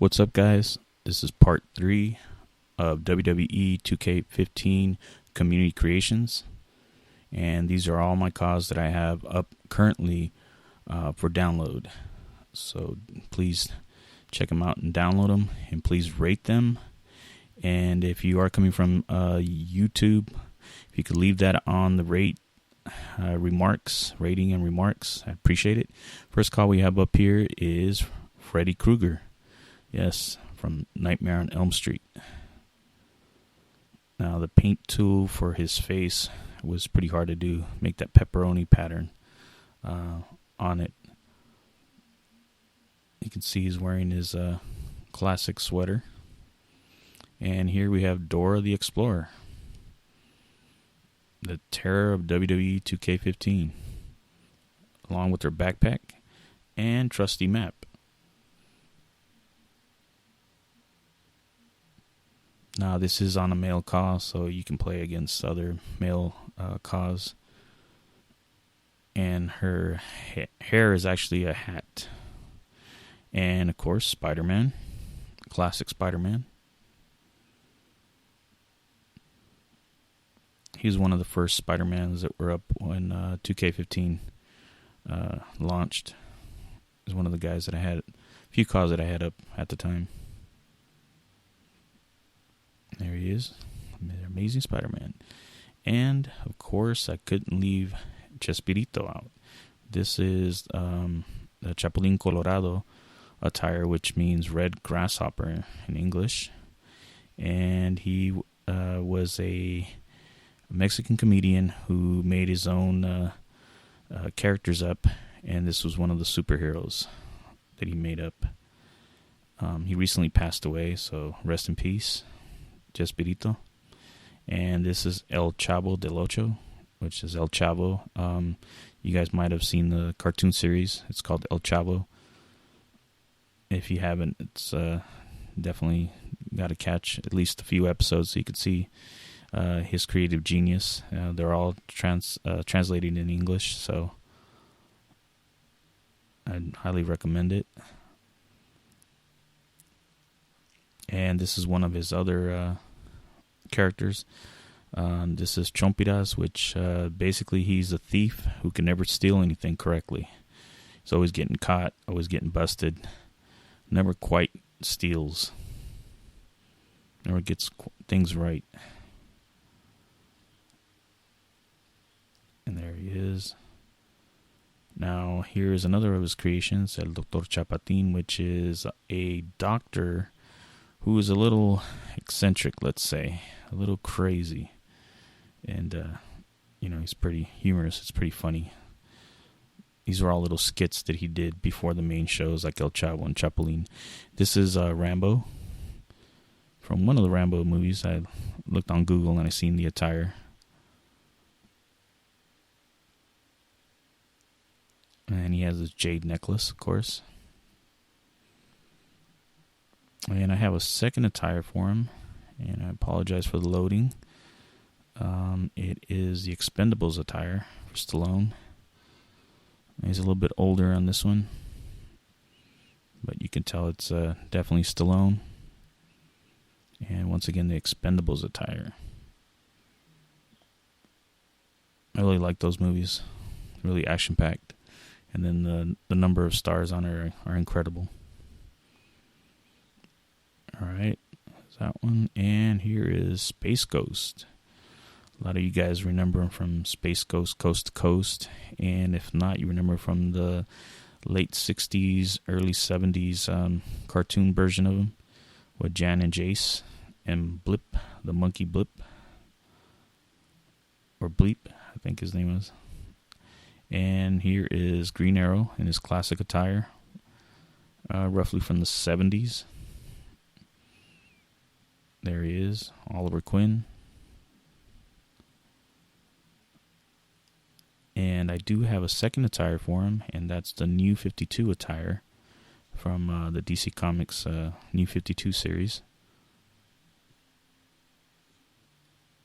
What's up, guys? This is part 3 of WWE 2K15 Community Creations. And these are all my Caws that I have up currently for download. So please check them out and download them. And please rate them. And if you are coming from YouTube, if you could leave that on the rating and remarks, I appreciate it. First call we have up here is Freddy Krueger. Yes, from Nightmare on Elm Street. Now, the paint tool for his face was pretty hard to do. Make that pepperoni pattern on it. You can see he's wearing his classic sweater. And here we have Dora the Explorer. The terror of WWE 2K15. Along with her backpack and trusty map. Now, this is on a male Caws, so you can play against other male Caws. And her hair is actually a hat. And, of course, Spider-Man. Classic Spider-Man. He was one of the first Spider-Mans that were up when 2K15 launched. He was one of the guys that I had, a few Caws that I had up at the time. There he is, Amazing Spider-Man. And, of course, I couldn't leave Chespirito out. This is the Chapulín Colorado attire, which means red grasshopper in English. And he was a Mexican comedian who made his own characters up. And this was one of the superheroes that he made up. He recently passed away, so rest in peace. Chespirito. And this is El Chavo del Ocho, which is El Chavo. You guys might have seen the cartoon series. It's called El Chavo. If you haven't, it's definitely got to catch at least a few episodes so you could see his creative genius. They're all translated in English, so I'd highly recommend it. And this is one of his other characters. This is Chompiras, which basically he's a thief who can never steal anything correctly. He's always getting caught, always getting busted. Never quite steals. Never gets things right. And there he is. Now, here's another of his creations, El Doctor Chapatin, which is a doctor who is a little eccentric, let's say, a little crazy. And, he's pretty humorous. It's pretty funny. These are all little skits that he did before the main shows like El Chavo and Chapulín. This is Rambo. From one of the Rambo movies. I looked on Google and I seen the attire. And he has his jade necklace, of course. And I have a second attire for him, and I apologize for the loading. It is the Expendables attire for Stallone. He's a little bit older on this one, but you can tell it's definitely Stallone. And once again, the Expendables attire. I really like those movies. Really action-packed. And then the number of stars on it are incredible. Alright, there's that one. And here is Space Ghost. A lot of you guys remember him from Space Ghost Coast to Coast. And if not, you remember from the late 60s, early 70s cartoon version of him with Jan and Jace and Blip, the monkey Blip. Or Bleep, I think his name was. And here is Green Arrow in his classic attire, roughly from the 70s. There he is, Oliver Queen. And I do have a second attire for him, and that's the New 52 attire from the DC Comics New 52 series.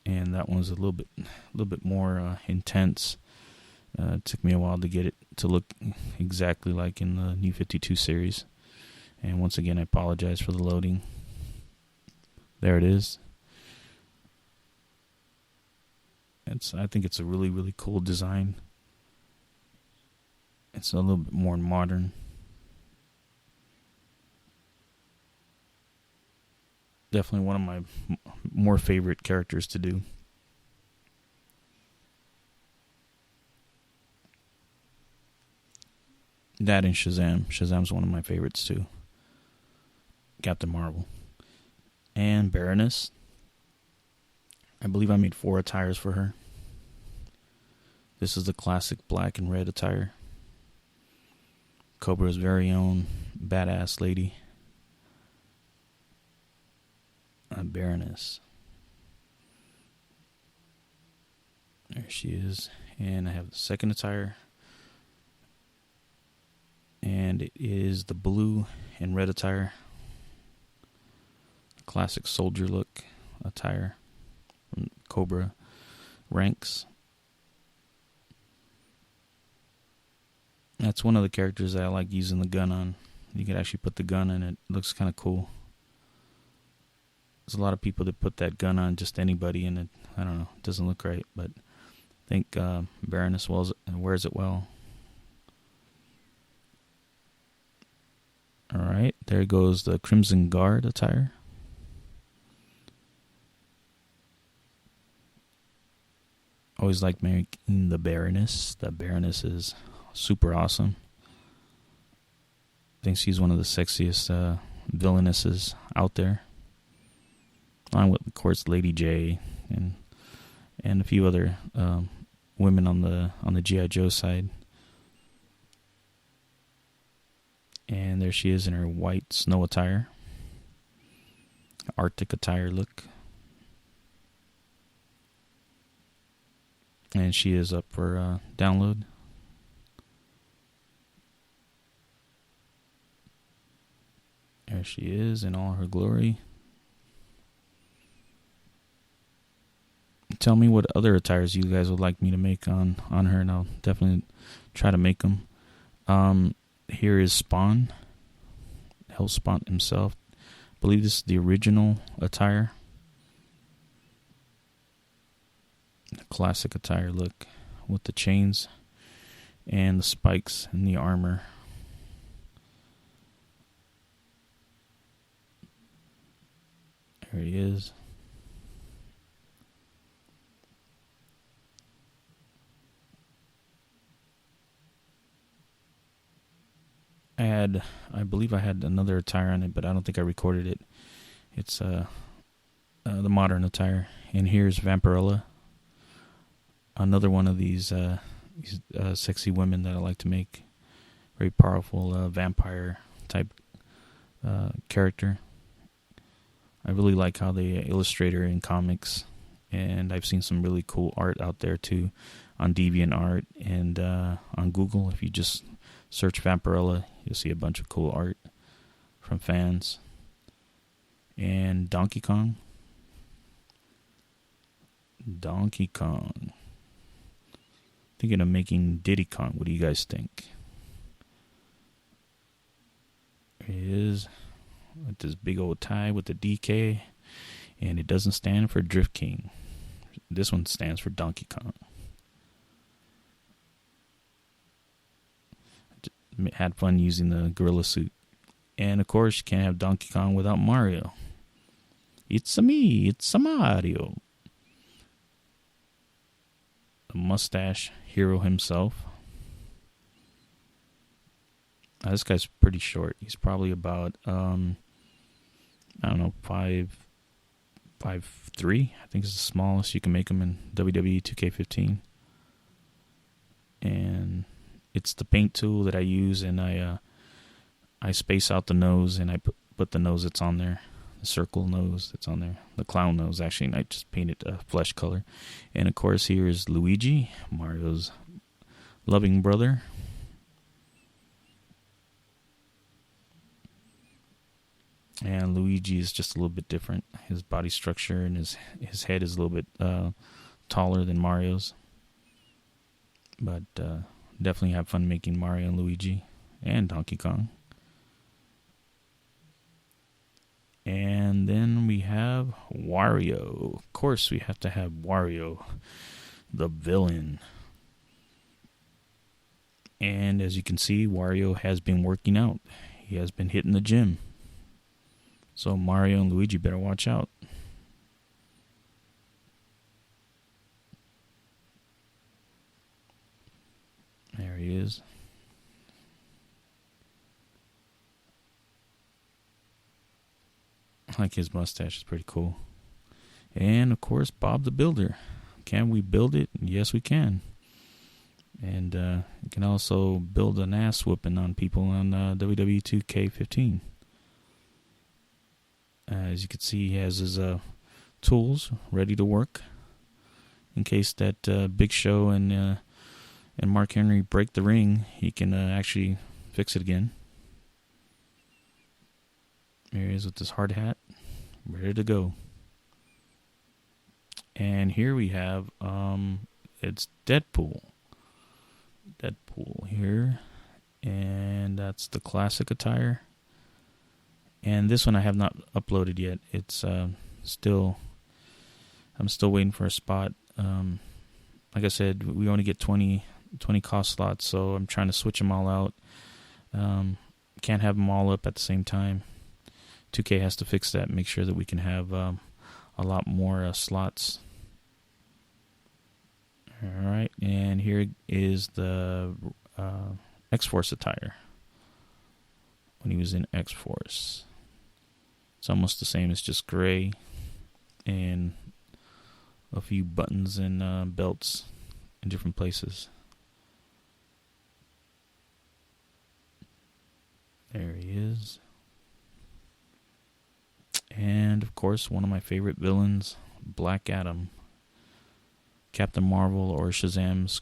And that one's a little bit more intense. It took me a while to get it to look exactly like in the New 52 series. And once again, I apologize for the loading. There it is. I think it's a really, really cool design. It's a little bit more modern. Definitely one of my more favorite characters to do. That and Shazam. Shazam's one of my favorites too. Captain Marvel. And Baroness. I believe I made 4 attires for her. This is the classic black and red attire. Cobra's very own badass lady. Baroness. There she is. And I have the second attire. And it is the blue and red attire. Classic soldier look attire from Cobra ranks. That's one of the characters that I like using the gun on. You can actually put the gun in it. It looks kind of cool. There's a lot of people that put that gun on just anybody, and I don't know, it doesn't look right, but I think Baroness wears it well. Alright, there goes the Crimson Guard attire. Always like making the Baroness. The Baroness is super awesome. I think she's one of the sexiest villainesses out there. Along with, of course, Lady J and a few other women on the G.I. Joe side. And there she is in her white snow attire. Arctic attire look. And she is up for download. There she is in all her glory. Tell me what other attires you guys would like me to make on her, and I'll definitely try to make them. Here is Spawn. Hellspawn himself. I believe this is the original attire. The classic attire look with the chains and the spikes and the armor. There he is. I believe I had another attire on it, but I don't think I recorded it. It's the modern attire. And here's Vampirella. Another one of these sexy women that I like to make. Very powerful vampire type character. I really like how they illustrate her in comics. And I've seen some really cool art out there too on DeviantArt and on Google. If you just search Vampirella, you'll see a bunch of cool art from fans. And Donkey Kong. Thinking of making Diddy Kong. What do you guys think? There he is with this big old tie with the DK. And it doesn't stand for Drift King. This one stands for Donkey Kong. Had fun using the gorilla suit. And of course, you can't have Donkey Kong without Mario. It's me, it's Mario. The mustache hero himself. This guy's pretty short. He's probably about, 5'3". I think it's the smallest you can make him in WWE 2K15. And it's the paint tool that I use, and I space out the nose, and I put the nose that's on there, the circle nose that's on there, the clown nose actually, and I just painted a flesh color. And of course, here is Luigi, Mario's loving brother. And Luigi is just a little bit different. His body structure and his head is a little bit taller than Mario's. But definitely have fun making Mario and Luigi and Donkey Kong. Wario. Of course, we have to have Wario, the villain. And as you can see, Wario has been working out. He has been hitting the gym. So Mario and Luigi better watch out. There he is. I like his mustache. It's pretty cool. And, of course, Bob the Builder. Can we build it? Yes, we can. And you can also build an ass whooping on people on WWE 2K15. As you can see, he has his tools ready to work in case that Big Show and Mark Henry break the ring. He can actually fix it again. Here he is with this hard hat, ready to go. And here we have it's Deadpool here, and that's the classic attire. And this one I have not uploaded yet. It's I'm still waiting for a spot. Like I said, we only get 20 cost slots, so I'm trying to switch them all out. Can't have them all up at the same time. 2K has to fix that, make sure that we can have a lot more slots. All right, and here is the X-Force attire when he was in X-Force. It's almost the same. It's just gray and a few buttons and belts in different places. There he is. And, of course, one of my favorite villains, Black Adam. Captain Marvel or Shazam's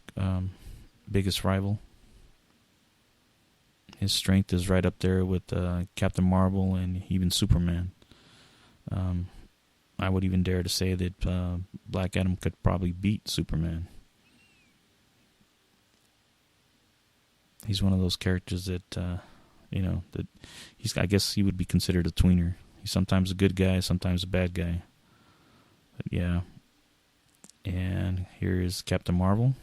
biggest rival. His strength is right up there with Captain Marvel and even Superman. I would even dare to say that Black Adam could probably beat Superman. He's one of those characters that, that I guess he would be considered a tweener. He's sometimes a good guy, sometimes a bad guy. But yeah. And here is Captain Marvel.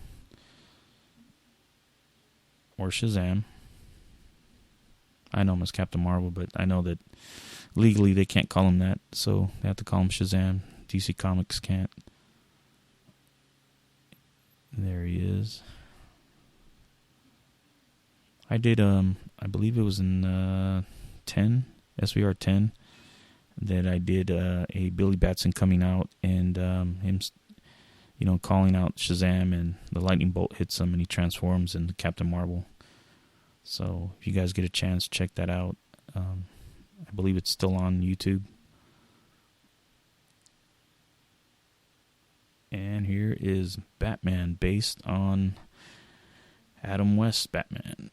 Or Shazam. I know him as Captain Marvel, but I know that legally they can't call him that, so they have to call him Shazam. DC Comics can't. There he is. I did, I believe it was in 10, SVR 10, that I did a Billy Batson coming out and him, calling out Shazam, and the lightning bolt hits him and he transforms into Captain Marvel. So if you guys get a chance, check that out. I believe it's still on YouTube. And here is Batman, based on Adam West's Batman.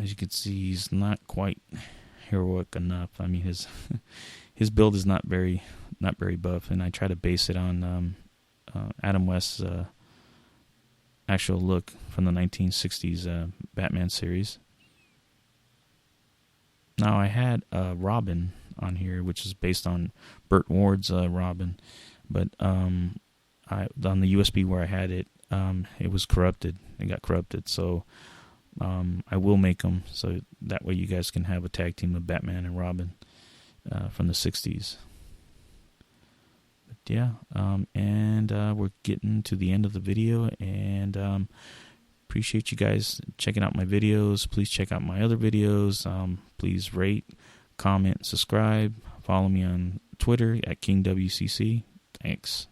As you can see, he's not quite heroic enough. I mean, his build is not very buff, and I try to base it on Adam West's actual look from the 1960s Batman series. Now, I had Robin on here, which is based on Burt Ward's Robin, but on the USB where I had it, it was corrupted. It got corrupted, so I will make them so that way you guys can have a tag team of Batman and Robin from the 60s. But yeah, and we're getting to the end of the video, and appreciate you guys checking out my videos. Please check out my other videos. Please rate, comment, subscribe. Follow me on Twitter at KingWCC. Thanks.